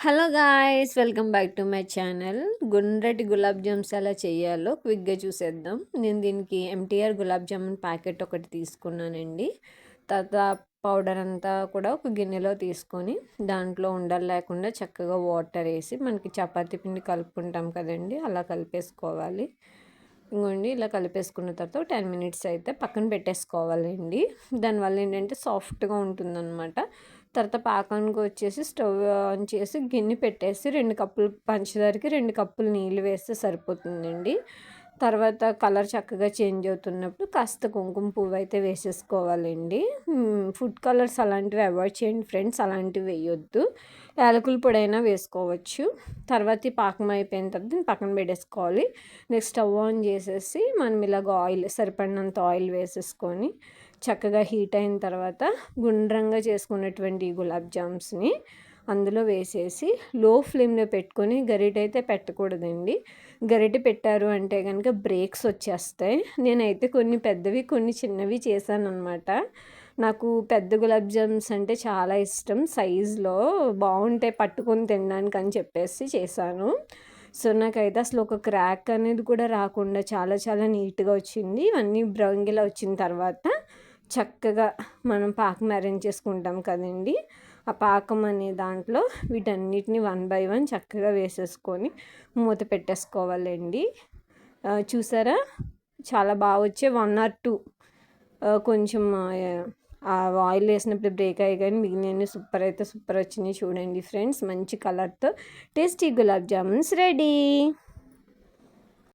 Hello guys, welcome back to my channel. గుండ్రటి gulab jams ఎలా చేయాలో క్విక్గా చూసేద్దాం. నేను దీనికి ఎంటీఆర్ గులాబ్ జామున్ ప్యాకెట్ ఒకటి తీసుకున్నానండి. తర్వాత పౌడర్ అంతా కూడా ఒక గిన్నెలో తీసుకొని దాంట్లో ఉండలు లేకుండా చక్కగా వాటర్ వేసి మనకి చపాతీ పిండి కలుపుకుంటాం కదండి, అలా కలిపేసుకోవాలి. ఇంకోండి ఇలా కలిపేసుకున్న తర్వాత 10 మినిట్స్ అయితే పక్కన పెట్టేసుకోవాలండి. దానివల్ల ఏంటంటే సాఫ్ట్గా ఉంటుందన్నమాట. తర్వాత పాకానికి వచ్చేసి స్టవ్ ఆన్ చేసి గిన్నె పెట్టేసి 2 కప్పులు పంచదారకి 2 కప్పులు నీళ్ళు వేస్తే సరిపోతుందండి. తర్వాత కలర్ చక్కగా చేంజ్ అవుతున్నప్పుడు కాస్త కుంకుమ పువ్వు అయితే వేసేసుకోవాలండి. ఫుడ్ కలర్స్ అలాంటివి అవాయిడ్ చేయండి ఫ్రెండ్స్, అలాంటివి వేయొద్దు. యాలకుల పొడి అయినా వేసుకోవచ్చు. తర్వాత ఈ పాకం అయిపోయిన తర్వాత దీన్ని పక్కన పెట్టేసుకోవాలి. నెక్స్ట్ స్టవ్ ఆన్ చేసేసి మనం ఇలాగ ఆయిల్ సరిపడినంత ఆయిల్ వేసేసుకొని చక్కగా హీట్ అయిన తర్వాత గుండ్రంగా చేసుకున్నటువంటి గులాబ్ జామ్స్ని అందులో వేసేసి లో ఫ్లేమ్లో పెట్టుకొని గరిటె అయితే పెట్టకూడదండి. గరిటె పెట్టారు అంటే కనుక బ్రేక్స్ వచ్చేస్తాయి. నేనైతే కొన్ని పెద్దవి కొన్ని చిన్నవి చేశాను అనమాట. నాకు పెద్ద గులాబ్ జామ్స్ అంటే చాలా ఇష్టం, సైజులో బాగుంటాయి పట్టుకొని తినడానికి అని చెప్పేసి చేశాను. సో నాకైతే అసలు ఒక క్రాక్ అనేది కూడా రాకుండా చాలా చాలా నీట్గా వచ్చింది. ఇవన్నీ బ్రౌన్గిలా వచ్చిన తర్వాత చక్కగా మనం పాకం అరేంజ్ చేసుకుంటాం కదండి, ఆ పాకం అనే దాంట్లో వీటన్నిటిని 1 బై 1 చక్కగా వేసేసుకొని మూత పెట్టేసుకోవాలండి. చూసారా, చాలా బాగా వచ్చే 1 ఆర్ 2 కొంచెం ఆయిల్ వేసినప్పుడు బ్రేక్ అయ్యి కానీ మిగిలినవి సూపర్ అయితే సూపర్ వచ్చినాయి. చూడండి ఫ్రెండ్స్, మంచి కలర్తో టేస్టీ గులాబ్ జామున్స్ రెడీ.